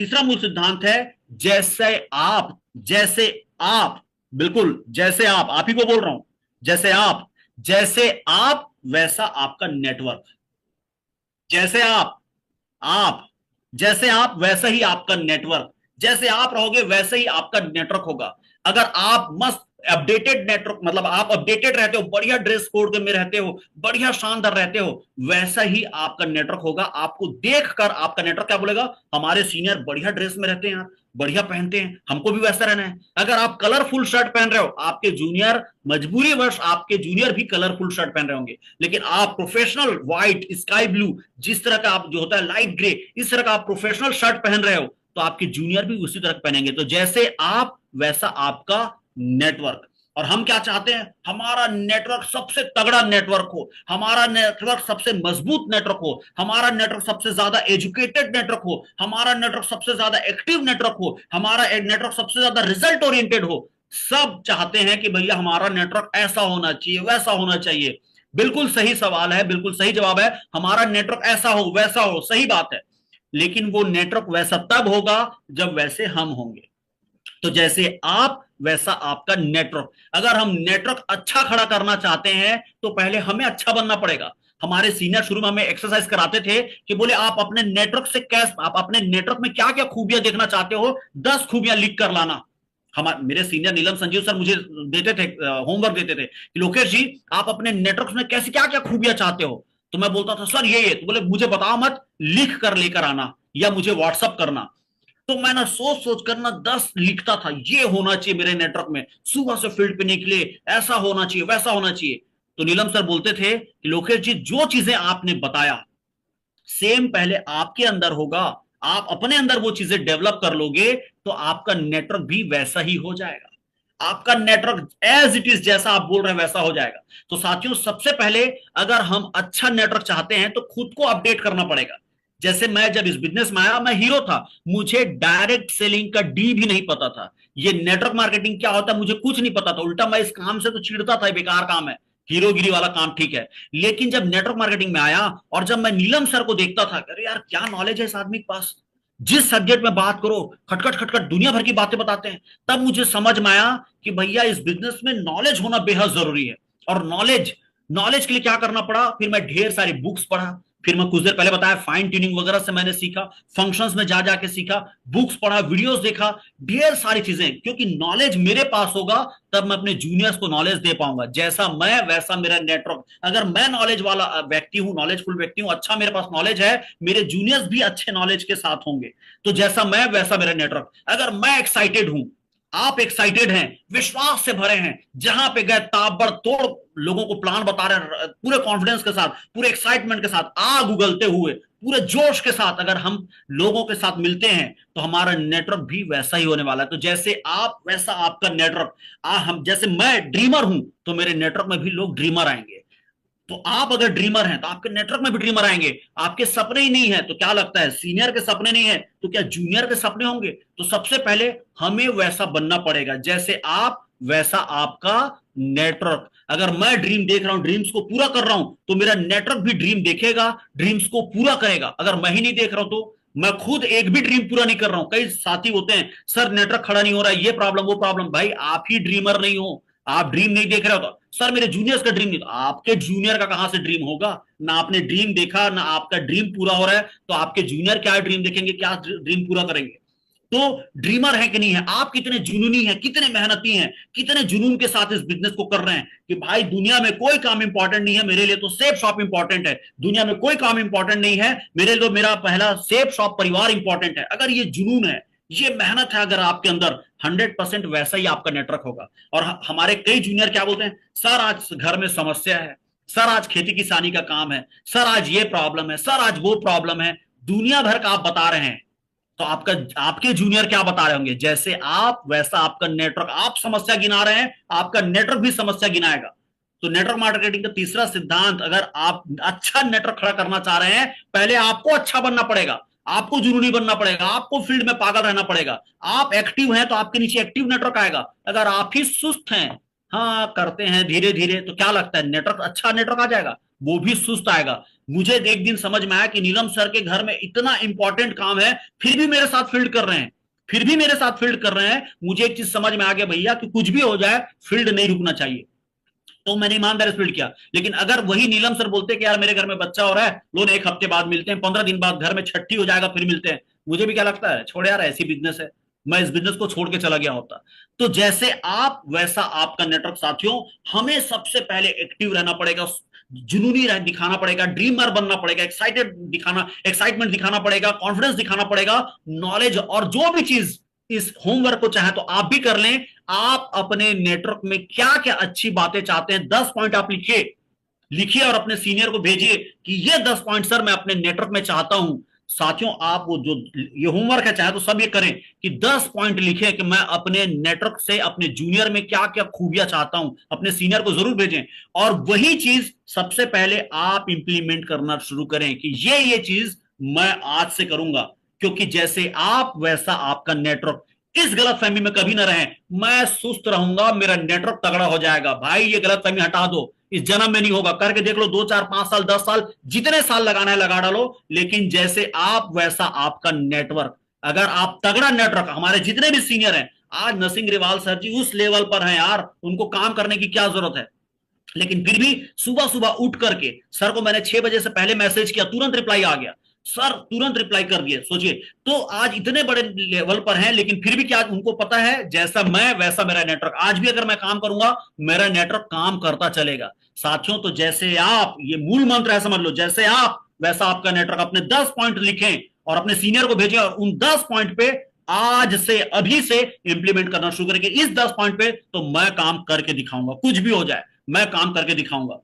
तीसरा मूल सिद्धांत है जैसे आप, जैसे आप, बिल्कुल जैसे आप ही को बोल रहा हूं। जैसे आप वैसा आपका नेटवर्क। जैसे आप जैसे आप वैसा ही आपका नेटवर्क। जैसे आप रहोगे वैसे ही आपका नेटवर्क होगा। अगर आप मस्त अपडेटेड नेटवर्क, मतलब आप अपडेटेड रहते हो, बढ़िया ड्रेस कोड में रहते हो, बढ़िया शानदार रहते हो, वैसा ही आपका नेटवर्क होगा। आपको देखकर आपका नेटवर्क क्या बोलेगा, हमारे सीनियर बढ़िया ड्रेस में रहते हैं यार, बढ़िया पहनते हैं, हमको भी वैसा रहना है। अगर आप कलरफुल शर्ट पहन रहे हो, आपके जूनियर मजबूरी वर्ष आपके जूनियर भी कलरफुल शर्ट पहन रहे होंगे, लेकिन आप प्रोफेशनल व्हाइट स्काई ब्लू, जिस तरह का आप जो होता है लाइट ग्रे, इस तरह का आप प्रोफेशनल शर्ट पहन रहे हो, तो आपके जूनियर भी उसी तरह पहनेंगे। तो जैसे आप वैसा आपका नेटवर्क। और हम क्या चाहते हैं, हमारा नेटवर्क सबसे तगड़ा नेटवर्क हो, हमारा नेटवर्क सबसे मजबूत नेटवर्क हो, हमारा नेटवर्क सबसे ज्यादा एजुकेटेड नेटवर्क हो, हमारा नेटवर्क सबसे ज्यादा एक्टिव नेटवर्क हो, हमारा नेटवर्क सबसे ज्यादा रिजल्ट ओरिएंटेड हो। सब चाहते हैं कि भैया हमारा नेटवर्क ऐसा होना चाहिए, वैसा होना चाहिए। बिल्कुल सही सवाल है, बिल्कुल सही जवाब है। हमारा नेटवर्क ऐसा हो, वैसा हो, सही बात है। लेकिन वो नेटवर्क वैसा तब होगा जब वैसे हम होंगे। तो जैसे आप वैसा आपका नेटवर्क। अगर हम नेटवर्क अच्छा खड़ा करना चाहते हैं तो पहले हमें अच्छा बनना पड़ेगा। हमारे सीनियर शुरू में हमें एक्सरसाइज कराते थे कि बोले आप अपने नेटवर्क से कैसे, आप अपने नेटवर्क में क्या क्या खूबियां देखना चाहते हो, 10 खूबियां लिख कर लाना। हमारे मेरे सीनियर नीलम संजीव सर मुझे देते थे, होमवर्क देते थे कि लोकेश जी आप अपने नेटवर्क में कैसी क्या क्या खूबियां चाहते हो। तो मैं बोलता था सर ये, तो बोले मुझे बताओ मत, लिख कर लेकर आना या मुझे व्हाट्सअप करना। तो मैं ना सोच सोच कर ना 10 लिखता था, ये होना चाहिए मेरे नेटवर्क में, सुबह से फील्ड पे निकले, ऐसा होना चाहिए, वैसा होना चाहिए। तो नीलम सर बोलते थे कि लोकेश जी जो चीजें आपने बताया सेम पहले आपके अंदर होगा, आप अपने अंदर वो चीजें डेवलप कर लोगे तो आपका नेटवर्क भी वैसा ही हो जाएगा। आपका नेटवर्क एज इट इज जैसा आप बोल रहे हैं वैसा हो जाएगा। तो साथियों सबसे पहले अगर हम अच्छा नेटवर्क चाहते हैं तो खुद को अपडेट करना पड़ेगा। जैसे मैं जब इस बिजनेस में आया मैं हीरो था, मुझे डायरेक्ट सेलिंग का डी भी नहीं पता था, ये नेटवर्क मार्केटिंग क्या होता है मुझे कुछ नहीं पता था। उल्टा मैं इस काम से तो चिढ़ता था, बेकार काम है, हीरोगिरी वाला काम, ठीक है। लेकिन जब नेटवर्क मार्केटिंग में आया और जब मैं नीलम सर को देखता था, अरे यार क्या नॉलेज है इस आदमी के पास, जिस सब्जेक्ट में बात करो खटखट खटखट दुनिया भर की बातें बताते हैं, तब मुझे समझ में आया कि भैया इस बिजनेस में नॉलेज होना बेहद जरूरी है। और नॉलेज नॉलेज के लिए क्या करना पड़ा, फिर मैं ढेर सारी बुक्स पढ़ा। फिर मैं कुछ देर पहले बताया फाइन ट्यूनिंग वगैरह से मैंने सीखा, फंक्शंस में जा जाके सीखा, बुक्स पढ़ा, वीडियोस देखा, ढेर सारी चीजें। क्योंकि नॉलेज मेरे पास होगा तब मैं अपने जूनियर्स को नॉलेज दे पाऊंगा। जैसा मैं वैसा मेरा नेटवर्क। अगर मैं नॉलेज वाला व्यक्ति हूं, नॉलेजफुल व्यक्ति हूं, अच्छा मेरे पास नॉलेज है, मेरे जूनियर्स भी अच्छे नॉलेज के साथ होंगे। तो जैसा मैं वैसा मेरा नेटवर्क। अगर मैं एक्साइटेड हूं, आप एक्साइटेड हैं, विश्वास से भरे हैं, जहां पे गए ताबड़तोड़ लोगों को प्लान बता रहे हैं, पूरे कॉन्फिडेंस के साथ, पूरे एक्साइटमेंट के साथ, आग उगलते हुए, पूरे जोश के साथ अगर हम लोगों के साथ मिलते हैं तो हमारा नेटवर्क भी वैसा ही होने वाला है। तो जैसे आप वैसा आपका नेटवर्क। हम जैसे मैं ड्रीमर हूं तो मेरे नेटवर्क में भी लोग ड्रीमर आएंगे। तो आप अगर ड्रीमर हैं तो आपके नेटवर्क में भी ड्रीमर आएंगे। आपके सपने ही नहीं है तो क्या लगता है, सीनियर के सपने नहीं है तो क्या जूनियर के सपने होंगे। तो सबसे पहले हमें वैसा बनना पड़ेगा, जैसे आप वैसा आपका नेटवर्क। अगर मैं ड्रीम देख रहा हूं, ड्रीम्स को पूरा कर रहा हूं, तो मेरा नेटवर्क भी ड्रीम देखेगा, ड्रीम्स को पूरा करेगा। अगर मैं ही नहीं देख रहा हूं तो मैं खुद एक भी ड्रीम पूरा नहीं कर रहा हूं। कई साथी होते हैं, सर नेटवर्क खड़ा नहीं हो रहा है, ये प्रॉब्लम वो प्रॉब्लम। भाई आप ही ड्रीमर नहीं हो, आप ड्रीम नहीं देख रहे हो। तो सर मेरे जूनियर्स का ड्रीम नहीं, तो आपके जूनियर का कहां से ड्रीम होगा। ना आपने ड्रीम देखा, ना आपका ड्रीम पूरा हो रहा है, तो आपके जूनियर क्या ड्रीम देखेंगे, क्या ड्रीम पूरा करेंगे। तो ड्रीमर है कि नहीं है, आप कितने जुनूनी हैं, कितने मेहनती हैं, कितने जुनून के साथ इस बिजनेस को कर रहे हैं कि भाई दुनिया में कोई काम इंपॉर्टेंट नहीं है, मेरे लिए तो सेफ शॉप इंपॉर्टेंट है। दुनिया में कोई काम इंपॉर्टेंट नहीं है, मेरे लिए तो मेरा पहला सेफ शॉप परिवार इंपॉर्टेंट है। अगर ये जुनून है, ये मेहनत है अगर आपके अंदर, 100% वैसा ही आपका नेटवर्क होगा। और हमारे कई जूनियर क्या बोलते हैं, सर आज घर में समस्या है, सर आज खेती किसानी का काम है, सर आज ये प्रॉब्लम है, सर आज वो प्रॉब्लम है। दुनिया भर का आप बता रहे हैं, तो आपका आपके जूनियर क्या बता रहे होंगे, जैसे आप वैसा आपका नेटवर्क। आप समस्या गिना रहे हैं, आपका नेटवर्क भी समस्या गिनाएगा। तो नेटवर्क मार्केटिंग का तीसरा सिद्धांत, अगर आप अच्छा नेटवर्क खड़ा करना चाह रहे हैं, पहले आपको अच्छा बनना पड़ेगा, आपको जुनूनी बनना पड़ेगा, आपको फील्ड में पागल रहना पड़ेगा। आप एक्टिव हैं तो आपके नीचे एक्टिव नेटवर्क आएगा। अगर आप ही सुस्त हैं, हाँ करते हैं धीरे धीरे, तो क्या लगता है नेटवर्क, अच्छा नेटवर्क आ जाएगा, वो भी सुस्त आएगा। मुझे एक दिन समझ में आया कि नीलम सर के घर में इतना इंपॉर्टेंट काम है, फिर भी मेरे साथ फील्ड कर रहे हैं, फिर भी मेरे साथ फील्ड कर रहे हैं। मुझे एक चीज समझ में आ गया भैया कि कुछ भी हो जाए फील्ड नहीं रुकना चाहिए। तो मैंने ईमानदारी से फील्ड किया। लेकिन अगर वही नीलम सर बोलते कि यार मेरे घर में बच्चा हो रहा है, लोन एक हफ्ते बाद मिलते हैं, 15 दिन बाद घर में छठी हो जाएगा फिर मिलते हैं, मुझे भी क्या लगता है, छोड़ यार ऐसी बिजनेस है, मैं इस बिजनेस को छोड़ के चला गया होता। तो जैसे आप वैसा आपका नेटवर्क साथियों, हमें सबसे पहले एक्टिव रहना पड़ेगा, जुनूनी दिखाना पड़ेगा, ड्रीमर बनना पड़ेगा, एक्साइटमेंट दिखाना पड़ेगा, कॉन्फिडेंस दिखाना पड़ेगा, नॉलेज और जो भी चीज इस होमवर्क को चाहे तो आप भी कर लें। आप अपने नेटवर्क में क्या क्या अच्छी बातें चाहते हैं, 10 पॉइंट आप लिखिए, लिखिए और अपने सीनियर को भेजिए कि ये 10 पॉइंट सर मैं अपने नेटवर्क में चाहता हूं। साथियों आप वो जो ये होमवर्क है चाहे तो सब ये करें कि 10 पॉइंट लिखें कि मैं अपने नेटवर्क से अपने जूनियर में क्या क्या खूबियां चाहता हूं, अपने सीनियर को जरूर भेजें। और वही चीज सबसे पहले आप इंप्लीमेंट करना शुरू करें कि ये चीज मैं आज से करूंगा, क्योंकि जैसे आप वैसा आपका नेटवर्क। इस गलत फहमी में कभी ना रहें मैं सुस्त रहूंगा मेरा नेटवर्क तगड़ा हो जाएगा, भाई ये गलत फहमी हटा दो। इस जन्म में नहीं होगा, करके देख लो, 2 4 5 साल 10 साल जितने साल लगाना है लगा डालो, लेकिन जैसे आप वैसा आपका नेटवर्क। अगर आप तगड़ा नेटवर्क, हमारे जितने भी सीनियर हैं आज नरसिंह ग्रेवाल सर जी उस लेवल पर हैं यार, उनको काम करने की क्या जरूरत है, लेकिन फिर भी सुबह सुबह उठ करके सर को मैंने 6 बजे से पहले मैसेज किया, तुरंत रिप्लाई आ गया, सर तुरंत रिप्लाई कर दिए। सोचिए, तो आज इतने बड़े लेवल पर हैं, लेकिन फिर भी क्या उनको पता है जैसा मैं वैसा मेरा नेटवर्क, आज भी अगर मैं काम करूंगा मेरा नेटवर्क काम करता चलेगा। साथियों तो जैसे आप, ये मूल मंत्र है समझ लो, जैसे आप वैसा आपका नेटवर्क। अपने 10 पॉइंट लिखें और अपने सीनियर को भेजें और उन 10 पॉइंट पे आज से अभी से इंप्लीमेंट करना शुरू करेंगे। इस 10 पॉइंट पे तो मैं काम करके दिखाऊंगा, कुछ भी हो जाए मैं काम करके दिखाऊंगा।